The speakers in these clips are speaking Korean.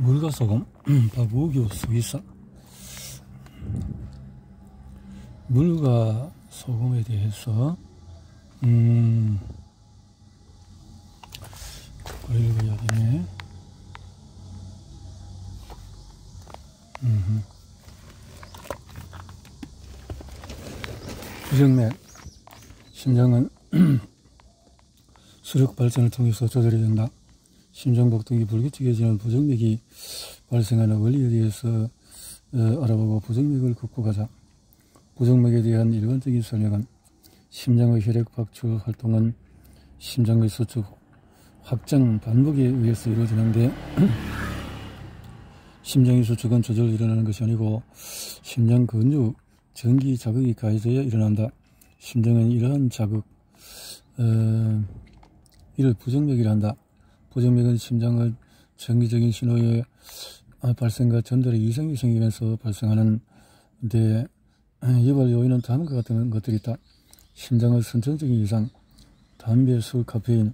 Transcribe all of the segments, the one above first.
물과 소금, 박우교 수의사. 물과 소금에 대해서 읽어야 되네. 부정맥. 심장은 수력 발전을 통해서 조절이 된다. 심장박동이 불규칙해지는 부정맥이 발생하는 원리에 대해서 알아보고 부정맥을 극복하자. 부정맥에 대한 일반적인 설명은 심장의 혈액 박출 활동은 심장의 수축, 확장, 반복에 의해서 이루어지는데 심장의 수축은 저절로 일어나는 것이 아니고 심장 근육, 전기 자극이 가해져야 일어난다. 심장은 이러한 자극, 이를 부정맥이라 한다. 부정맥은 심장의 정기적인 신호의 발생과 전달에 이상이 생기면서 발생하는데 유발 요인은 다음과 같은 것들이 있다. 심장의 선천적인 이상, 담배, 술, 카페인,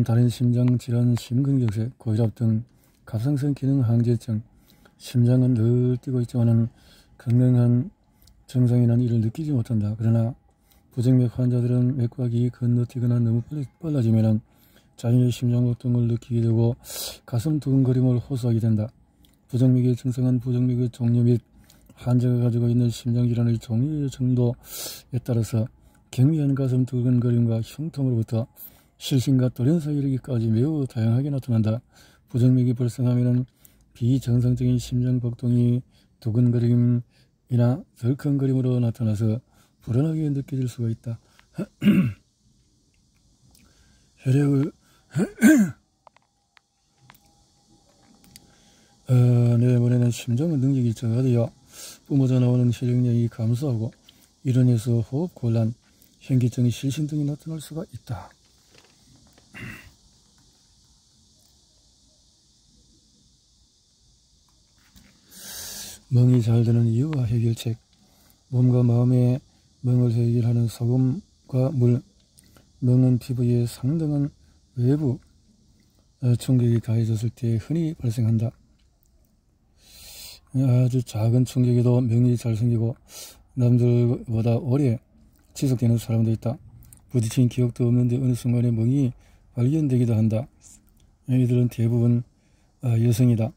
다른 심장 질환, 심근경색, 고혈압 등 갑상선 기능 항진증. 심장은 늘 뛰고 있지만은 건강한 정상인은 이를 느끼지 못한다. 그러나 부정맥 환자들은 맥박이 건너뛰거나 너무 빨라지면은 자신의 심장박동을 느끼게 되고 가슴 두근거림을 호소하게 된다. 부정맥의 증상은 부정맥의 종류 및 환자가 가지고 있는 심장질환의 종류의 정도에 따라서 경미한 가슴 두근거림과 흉통으로부터 실신과 돌연사 이르기까지 매우 다양하게 나타난다. 부정맥이 발생하면 비정상적인 심장박동이 두근거림이나 덜컹거림으로 나타나서 불안하게 느껴질 수가 있다. 혈액을 내보내는 심장의 능력이 저하되어 뿜어져 나오는 혈액량이 감소하고 이로 인해서 호흡 곤란, 현기증, 실신 등이 나타날 수가 있다. 멍이 잘 드는 이유와 해결책. 몸과 마음의 멍을 해결하는 소금과 물. 멍은 피부에 상당한 외부 충격이 가해졌을 때 흔히 발생한다. 아주 작은 충격에도 멍이 잘 생기고 남들보다 오래 지속되는 사람도 있다. 부딪힌 기억도 없는데 어느 순간에 멍이 발견되기도 한다. 이들은 대부분 여성이다.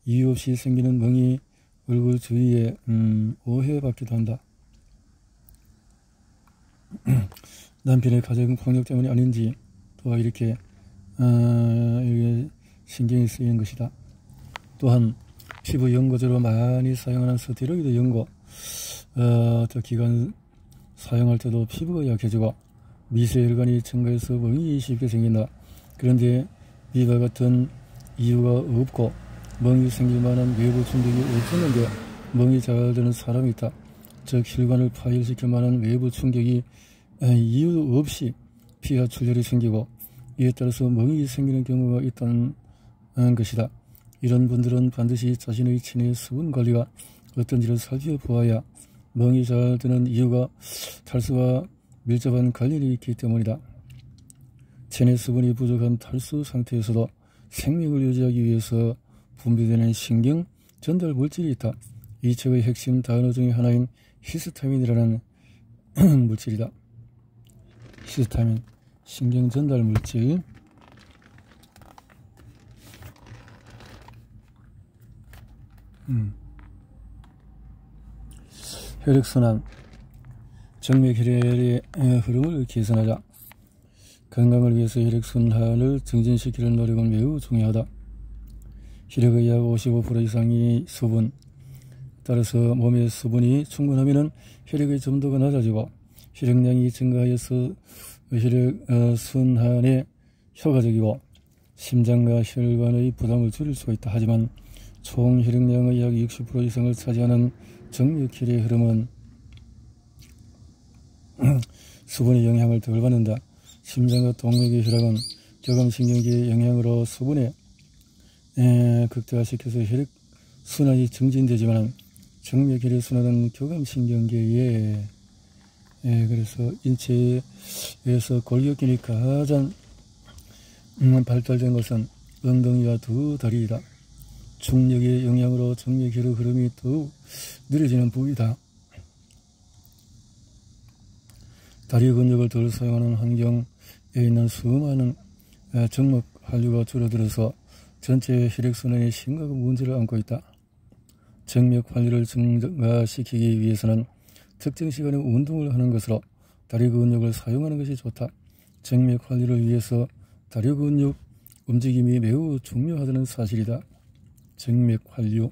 이유 없이 생기는 멍이 얼굴 주위에 오해받기도 한다. 남편의 가정 폭력 때문이 아닌지 또 이렇게 신경이 쓰이는 것이다. 또한 피부 연고제로 많이 사용하는 스테로이드 연고, 또 기관 사용할 때도 피부가 약해지고 미세혈관이 증가해서 멍이 쉽게 생긴다. 그런데 이와 같은 이유가 없고 멍이 생길 만한 외부 충격이 없었는데 멍이 잘 드는 사람이 있다. 즉 혈관을 파열시킬 만한 외부 충격이 이유 없이 피하 출혈이 생기고 이에 따라서 멍이 생기는 경우가 있다는 것이다. 이런 분들은 반드시 자신의 체내 수분 관리가 어떤지를 살펴보아야 멍이 잘 드는 이유가 탈수와 밀접한 관련이 있기 때문이다. 체내 수분이 부족한 탈수 상태에서도 생명을 유지하기 위해서 분비되는 신경 전달 물질이 있다. 이 책의 핵심 단어 중에 하나인 히스타민이라는 물질이다. 히스타민, 신경 전달 물질. 혈액순환, 정맥 혈액의 흐름을 개선하자. 건강을 위해서 혈액순환을 증진시키는 노력은 매우 중요하다. 혈액의 약 55% 이상이 수분. 따라서 몸의 수분이 충분하면 혈액의 점도가 낮아지고 혈액량이 증가하여서 혈액 순환에 효과적이고 심장과 혈관의 부담을 줄일 수가 있다. 하지만 총 혈액량의 약 60% 이상을 차지하는 정맥혈의 흐름은 수분의 영향을 덜 받는다. 심장과 동맥의 혈액은 교감신경계의 영향으로 수분에 극대화시켜서 혈액 순환이 증진되지만 정맥혈의 순환은 교감신경계에 그래서 인체에서 골격근이 가장 발달된 것은 엉덩이와 두 다리이다. 중력의 영향으로 정맥혈의 흐름이 더욱 느려지는 부위다. 다리 근육을 덜 사용하는 환경에 있는 수많은 정맥 한류가 줄어들어서 전체 혈액순환에 심각한 문제를 안고 있다. 정맥 환류를 증가시키기 위해서는 특정 시간에 운동을 하는 것으로 다리 근육을 사용하는 것이 좋다. 정맥 환류를 위해서 다리 근육 움직임이 매우 중요하다는 사실이다. 정맥 환류.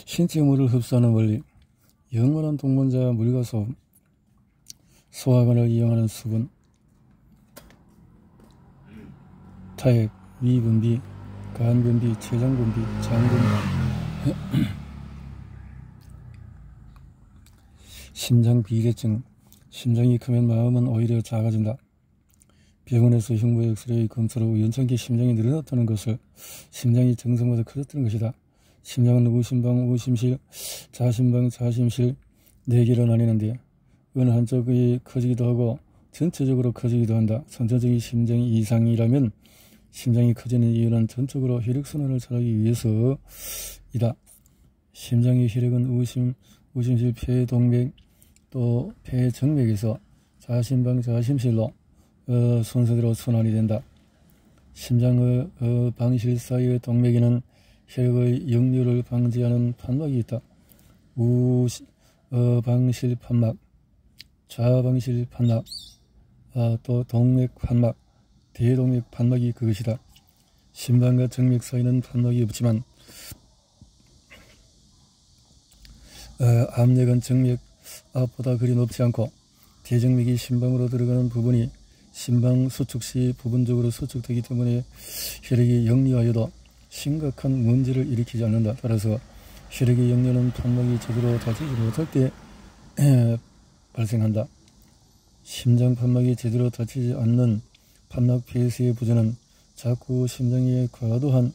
신체 물을 흡수하는 원리. 영원한 동반자 물과 소음. 소화관을 이용하는 수분, 타액, 위분비, 간분비, 췌장분비, 장분비. 심장 비대증. 심장이 크면 마음은 오히려 작아진다. 병원에서 흉부 엑스레이 검사로 우연찮게 심장이 늘어났다는 것을 심장이 정상보다 커졌다는 것이다. 심장은 우심방, 우심실, 자심방, 자심실 4개로 나뉘는데 어느 한쪽이 커지기도 하고 전체적으로 커지기도 한다. 선천적인 심장 이상이라면 심장이 커지는 이유는 전적으로 혈액순환을 잘하기 위해서이다. 심장의 혈액은 우심실 폐동맥 또 폐정맥에서 자심방, 자심실로 순서대로 순환이 된다. 심장의 방실 사이의 동맥에는 혈액의 역류를 방지하는 판막이 있다. 방실 판막, 좌방실 판막, 또 동맥 판막, 대동맥 판막이 그것이다. 심장과 정맥 사이는 판막이 없지만 압력은 정맥 앞보다 그리 높지 않고 대정맥이 심방으로 들어가는 부분이 심방 수축 시 부분적으로 수축되기 때문에 혈액이 역류하여도 심각한 문제를 일으키지 않는다. 따라서 혈액의 역류는 판막이 제대로 닫히지 못할 때 발생한다. 심장 판막이 제대로 닫히지 않는 판막 폐쇄의 부재는 자꾸 심장에 과도한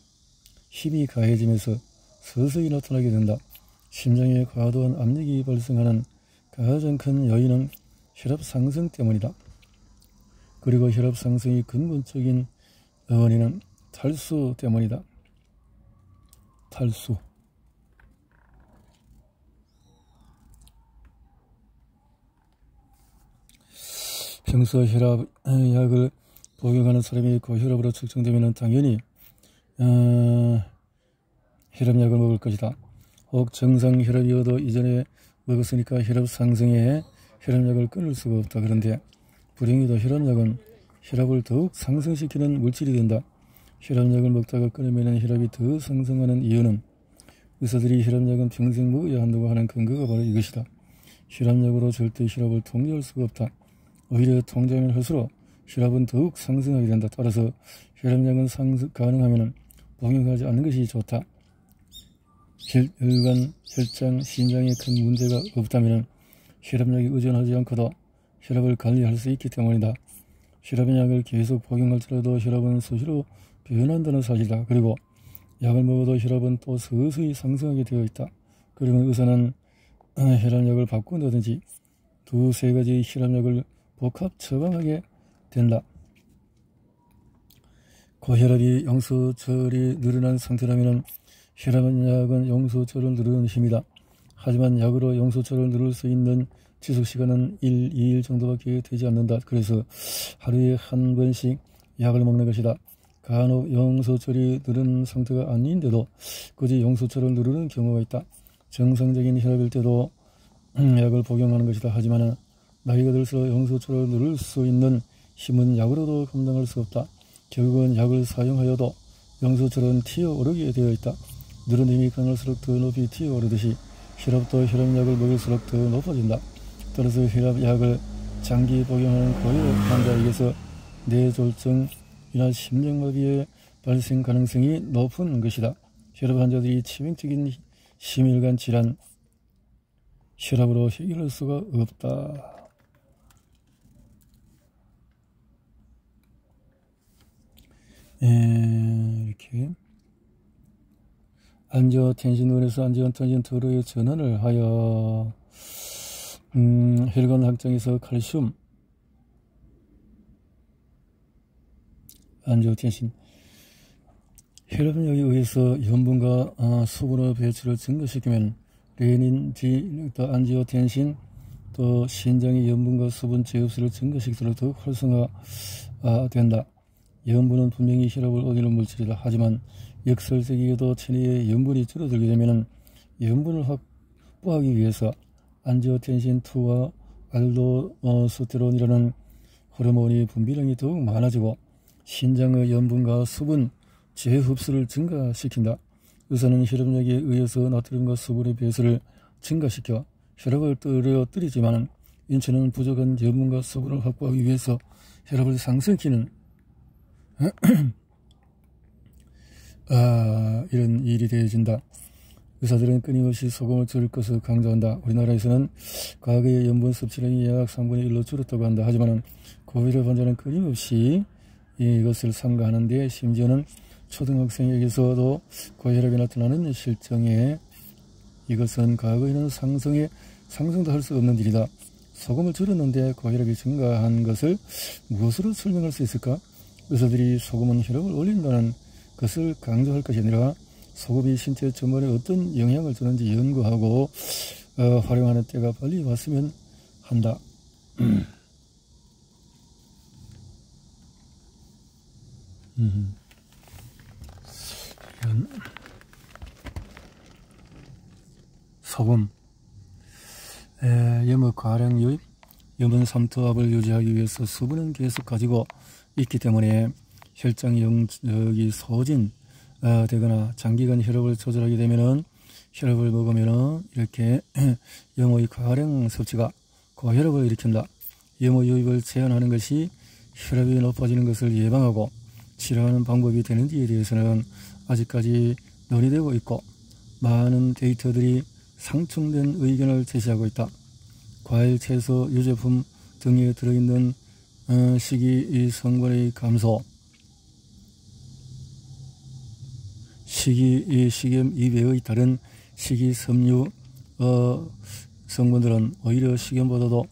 힘이 가해지면서 서서히 나타나게 된다. 심장에 과도한 압력이 발생하는 가장 큰 요인은 혈압 상승 때문이다. 그리고 혈압 상승의 근본적인 원인은 탈수 때문이다. 탈수. 평소 혈압약을 복용하는 사람이 고혈압으로 측정되면 당연히 혈압약을 먹을 것이다. 혹 정상 혈압이어도 이전에 먹었으니까 혈압 상승에 혈압약을 끊을 수가 없다. 그런데 불행히도 혈압약은 혈압을 더욱 상승시키는 물질이 된다. 혈압약을 먹다가 끊으면 혈압이 더 상승하는 이유는 의사들이 혈압약은 평생 먹어야 한다고 하는 근거가 바로 이것이다. 혈압약으로 절대 혈압을 통제할 수가 없다. 오히려 통제하면 할수록 혈압은 더욱 상승하게 된다. 따라서 혈압약은 가능하면 복용하지 않는 것이 좋다. 혈관, 혈장, 심장에 큰 문제가 없다면 혈압약에 의존하지 않고도 혈압을 관리할 수 있기 때문이다. 혈압약을 계속 복용할지라도 혈압은 수시로 변한다는 사실이다. 그리고 약을 먹어도 혈압은 또 서서히 상승하게 되어 있다. 그러면 의사는 혈압약을 바꾼다든지 2-3가지 혈압약을 복합 처방하게 된다. 고혈압이 영수철이 늘어난 상태라면 혈압약은 영수철을 누르는 힘이다. 하지만 약으로 영수철을 누를 수 있는 지속시간은 1-2일 정도밖에 되지 않는다. 그래서 하루에 한 번씩 약을 먹는 것이다. 간혹 영수철이 누른 상태가 아닌데도 굳이 영수철을 누르는 경우가 있다. 정상적인 혈압일 때도 약을 복용하는 것이다. 하지만 나이가 들수록 영수철을 누를 수 있는 힘은 약으로도 감당할 수 없다. 결국은 약을 사용하여도 영수철은 튀어오르게 되어 있다. 누른 힘이 강할수록 더 높이 튀어오르듯이 혈압도 혈압약을 먹일수록 더 높아진다. 따라서 혈압약을 장기 복용하는 고혈압 환자에게서 뇌졸중이나 심장마비의 발생 가능성이 높은 것이다. 혈압 환자들이 치명적인 심혈관 질환, 혈압으로 해결할 수가 없다. 이렇게 안지오텐신원에서 안지오텐신 도로에 전환을 하여 혈관 확장에서 칼슘 안지오텐신. 혈압약에 의해서 염분과 수분의 배출을 증가시키면 레닌, 안지오텐신, 또 신장의 염분과 수분 제흡수를 증가시키도록 더욱 활성화된다. 염분은 분명히 혈압을 올리는 물질이다. 하지만 역설적이게도 체내에 염분이 줄어들게 되면 염분을 확보하기 위해서 안지오텐신2와 알도스테론이라는 호르몬이 분비량이 더욱 많아지고 신장의 염분과 수분 재흡수를 증가시킨다. 의사는 혈압약에 의해서 나트륨과 수분의 배수를 증가시켜 혈압을 떨어뜨리지만 인체는 부족한 염분과 수분을 확보하기 위해서 혈압을 상승시키는 이런 일이 되어진다. 의사들은 끊임없이 소금을 줄일 것을 강조한다. 우리나라에서는 과거의 염분 섭취량이 약 3분의 1로 줄었다고 한다. 하지만 고혈압 환자는 끊임없이 이것을 삼가하는데 심지어는 초등학생에게서도 고혈압이 나타나는 실정에 이것은 과거에는 상상도 할 수 없는 일이다. 소금을 줄였는데 고혈압이 증가한 것을 무엇으로 설명할 수 있을까? 의사들이 소금은 혈압을 올린다는 것을 강조할 것이 아니라 소금이 신체 전반에 어떤 영향을 주는지 연구하고 활용하는 때가 빨리 왔으면 한다. 소금, 염의 과량 유입, 염분 삼투압을 유지하기 위해서 수분은 계속 가지고 있기 때문에 혈장 영역이 소진되거나 장기간 혈압을 조절하게 되면은 혈압을 먹으면은 이렇게 염의 과량 섭취가 고혈압을 일으킨다. 염의 유입을 제한하는 것이 혈압이 높아지는 것을 예방하고 치료하는 방법이 되는지에 대해서는 아직까지 논의되고 있고 많은 데이터들이 상충된 의견을 제시하고 있다. 과일, 채소, 유제품 등에 들어있는 식이 성분의 감소, 식염 이외의 다른 식이섬유 성분들은 오히려 식염보다도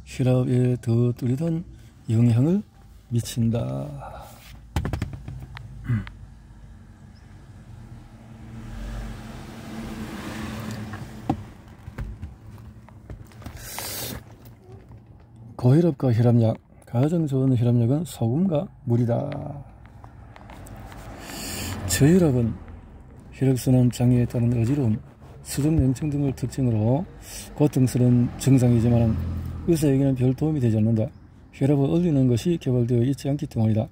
혈압에 더 뚜렷한 영향을 미친다. 고혈압과 혈압약, 가장 좋은 혈압약은 소금과 물이다. 저혈압은 혈액순환 장애에 따른 어지러움, 수족 냉증 등을 특징으로 고통스러운 증상이지만 의사에게는 별 도움이 되지 않는다. 혈압을 올리는 것이 개발되어 있지 않기 때문이다.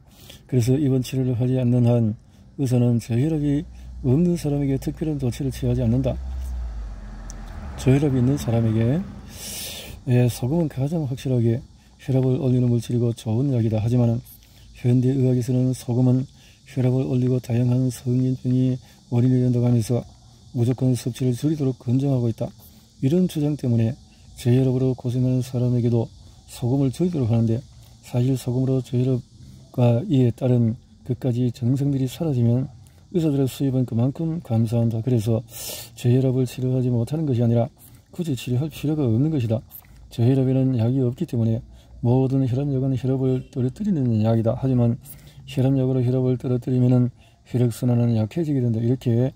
그래서 입원 치료를 하지 않는 한 의사는 저혈압이 없는 사람에게 특별한 조치를 취하지 않는다. 저혈압이 있는 사람에게 소금은 가장 확실하게 혈압을 올리는 물질이고 좋은 약이다. 하지만 현대의학에서는 소금은 혈압을 올리고 다양한 성인병이 원인이 된다고 하면서 무조건 섭취를 줄이도록 권장하고 있다. 이런 주장 때문에 저혈압으로 고생하는 사람에게도 소금을 줄이도록 하는데 사실 소금으로 저혈압과 이에 따른 그까지 증상들이 사라지면 의사들의 수입은 그만큼 감소한다. 그래서 저혈압을 치료하지 못하는 것이 아니라 굳이 치료할 필요가 없는 것이다. 저혈압에는 약이 없기 때문에 모든 혈압약은 혈압을 떨어뜨리는 약이다. 하지만 혈압약으로 혈압을 떨어뜨리면 혈액순환은 약해지게 된다. 이렇게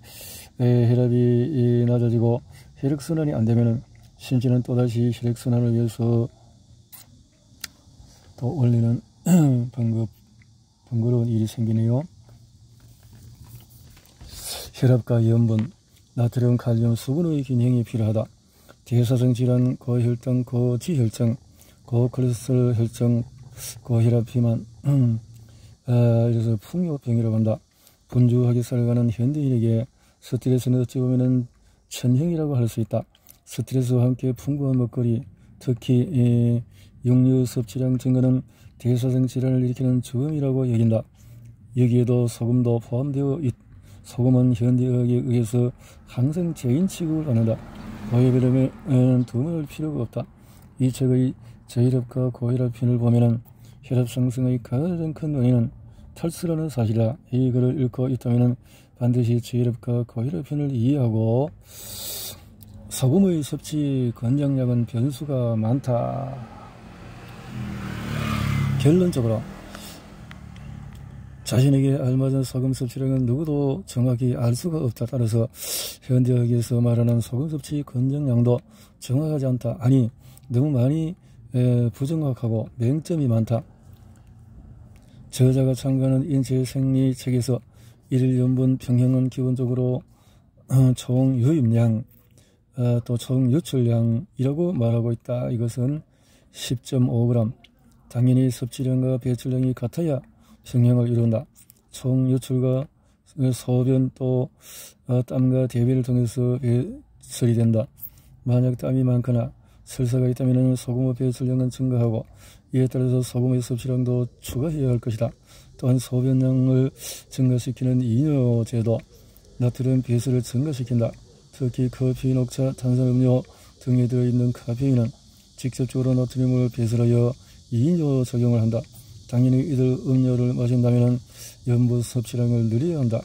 혈압이 낮아지고 혈액순환이 안되면 신체는 또다시 혈액순환을 위해서 또 올리는 번거로운 일이 생기네요. 혈압과 염분, 나트륨, 칼륨, 수분의 균형이 필요하다. 대사성 질환, 고혈당, 고지혈증, 고콜레스테롤 혈증, 고혈압 비만, 이래서 풍요병이라고 한다. 분주하게 살아가는 현대인에게 스트레스는 어찌 보면 천형이라고 할 수 있다. 스트레스와 함께 풍부한 먹거리, 특히 육류 섭취량 증가는 대사성 질환을 일으키는 주범이라고 여긴다. 여기에도 소금도 포함되어 소금은 현대의학에 의해서 항상 죄인 취급을 받는다. 고혈압에는 두말할 필요가 없다. 이 책의 저혈압과 고혈압 편을 보면은 혈압 상승의 가장 큰 원인은 탈수라는 사실이다. 이 글을 읽고 있다면 반드시 저혈압과 고혈압 편을 이해하고 소금의 섭취 권장량은 변수가 많다. 결론적으로 자신에게 알맞은 소금 섭취량은 누구도 정확히 알 수가 없다. 따라서 현대학에서 말하는 소금 섭취 권장량도 정확하지 않다. 아니, 너무 많이 부정확하고 맹점이 많다. 저자가 참고하는 인체생리 책에서 일일 염분 평형은 기본적으로 총 유입량 또 총 유출량이라고 말하고 있다. 이것은 10.5g. 당연히 섭취량과 배출량이 같아야 평형을 이룬다. 총 유출과 소변 또 땀과 대변을 통해서 배출이 된다. 만약 땀이 많거나 설사가 있다면 소금의 배출량은 증가하고 이에 따라서 소금의 섭취량도 추가해야 할 것이다. 또한 소변량을 증가시키는 이뇨제도 나트륨 배수를 증가시킨다. 특히 커피, 녹차, 탄산음료 등에 들어있는 카페인은 직접적으로 나트륨을 배설하여 이뇨 작용을 한다. 당연히 이들 음료를 마신다면 염분 섭취량을 늘려야 한다.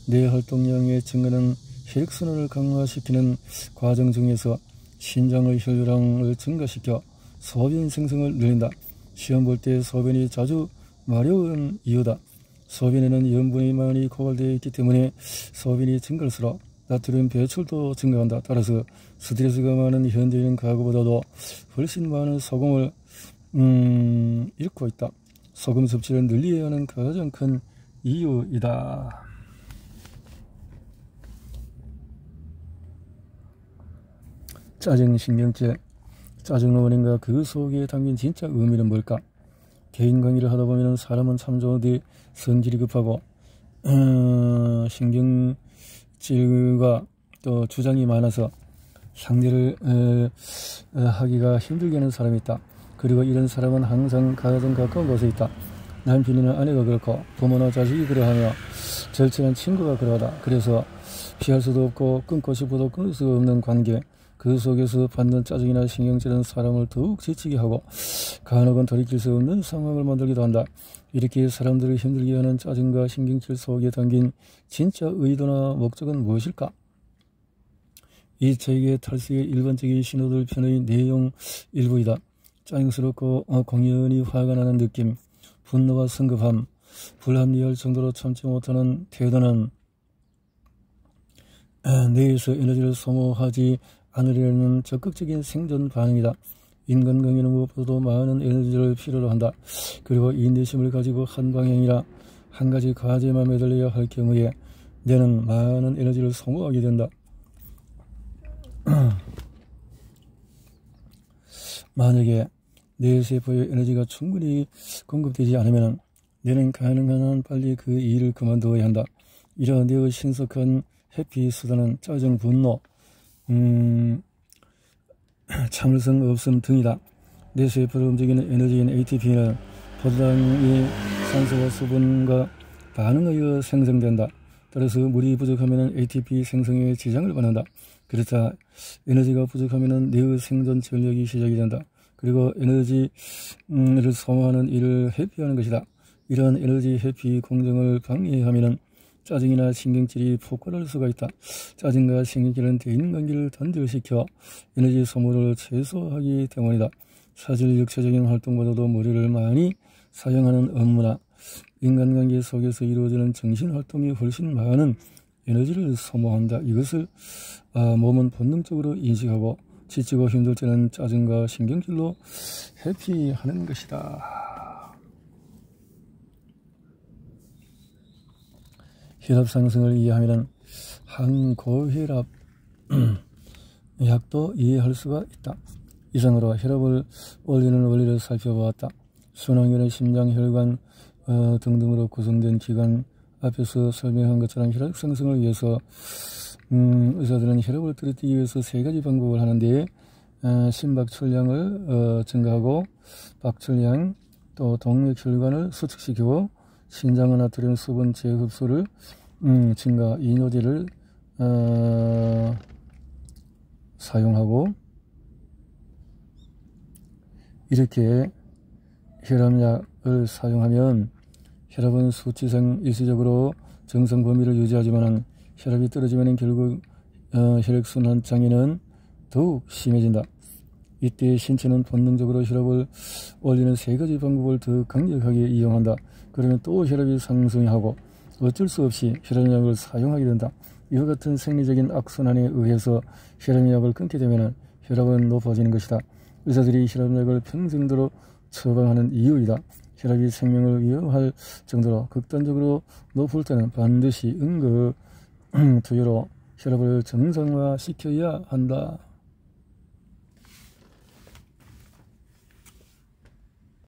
뇌 활동량의 증가는 혈액순환을 강화시키는 과정 중에서 신장의 혈류량을 증가시켜 소변 생성을 늘린다. 시험 볼 때 소변이 자주 마려운 이유다. 소변에는 염분이 많이 고갈되어 있기 때문에 소변이 증가할수록 나트륨 배출도 증가한다. 따라서 스트레스가 많은 현대인 과거보다도 훨씬 많은 소금을 잃고 있다. 소금 섭취를 늘려야 하는 가장 큰 이유이다. 짜증 신경질. 짜증의 원인과 그 속에 담긴 진짜 의미는 뭘까? 개인 관계를 하다 보면 사람은 참 좋은데 성질이 급하고 신경질과 또 주장이 많아서 상대를 하기가 힘들게 하는 사람이 있다. 그리고 이런 사람은 항상 가장 가까운 곳에 있다. 남편이나 아내가 그렇고 부모나 자식이 그러하며 절친한 친구가 그러하다. 그래서 피할 수도 없고 끊고 싶어도 끊을 수가 없는 관계, 그 속에서 받는 짜증이나 신경질은 사람을 더욱 지치게 하고 간혹은 돌이킬 수 없는 상황을 만들기도 한다. 이렇게 사람들을 힘들게 하는 짜증과 신경질 속에 담긴 진짜 의도나 목적은 무엇일까? 이 책의 탈수의 일반적인 신호들 편의 내용 일부이다. 짜증스럽고 공연히 화가 나는 느낌, 분노와 성급함, 불합리할 정도로 참지 못하는 태도는 뇌에서 에너지를 소모하지 않으려는 적극적인 생존 반응이다. 인간관계는 무엇보다도 많은 에너지를 필요로 한다. 그리고 인내심을 가지고 한 방향이라 한 가지 과제만 매달려야 할 경우에 뇌는 많은 에너지를 소모하게 된다. 만약에 뇌세포의 에너지가 충분히 공급되지 않으면 뇌는 가능한 한 빨리 그 일을 그만두어야 한다. 이러한 뇌의 신속한 회피 수단은 짜증, 분노, 참을성 없음 등이다. 뇌세포를 움직이는 에너지인 ATP는 포도당이 산소와 수분과 반응하여 생성된다. 따라서 물이 부족하면 ATP 생성에 지장을 받는다. 그렇다 에너지가 부족하면 뇌의 생존 전력이 시작이 된다. 그리고 에너지를 소모하는 일을 회피하는 것이다. 이러한 에너지 회피 공정을 방해하면 짜증이나 신경질이 폭발할 수가 있다. 짜증과 신경질은 대인관계를 단절시켜 에너지 소모를 최소화하기 때문이다. 사실 육체적인 활동보다도 머리를 많이 사용하는 업무나 인간관계 속에서 이루어지는 정신활동이 훨씬 많은 에너지를 소모한다. 이것을 몸은 본능적으로 인식하고 지치고 힘들 때는 짜증과 신경질로 회피하는 것이다. 혈압 상승을 이해하면 항고혈압 약도 이해할 수가 있다. 이상으로 혈압을 올리는 원리를 살펴보았다. 순환계는 심장, 혈관 등등으로 구성된 기관, 앞에서 설명한 것처럼 혈압 상승을 위해서 의사들은 혈압을 떨어뜨리기 위해서 세 가지 방법을 하는데 심박출량을 증가하고 박출량, 또 동맥혈관을 수축시키고 신장의 나트륨 수분 재흡수를 증가, 이뇨제를 사용하고 이렇게 혈압약을 사용하면 혈압은 수치상 일시적으로 정상 범위를 유지하지만 혈압이 떨어지면 결국 혈액순환 장애는 더욱 심해진다. 이때 신체는 본능적으로 혈압을 올리는 세 가지 방법을 더 강력하게 이용한다. 그러면 또 혈압이 상승하고 어쩔 수 없이 혈압약을 사용하게 된다. 이와 같은 생리적인 악순환에 의해서 혈압약을 끊게 되면 혈압은 높아지는 것이다. 의사들이 혈압약을 평생도록 처방하는 이유이다. 혈압이 생명을 위협할 정도로 극단적으로 높을 때는 반드시 응급 투여로 혈압을 정상화시켜야 한다.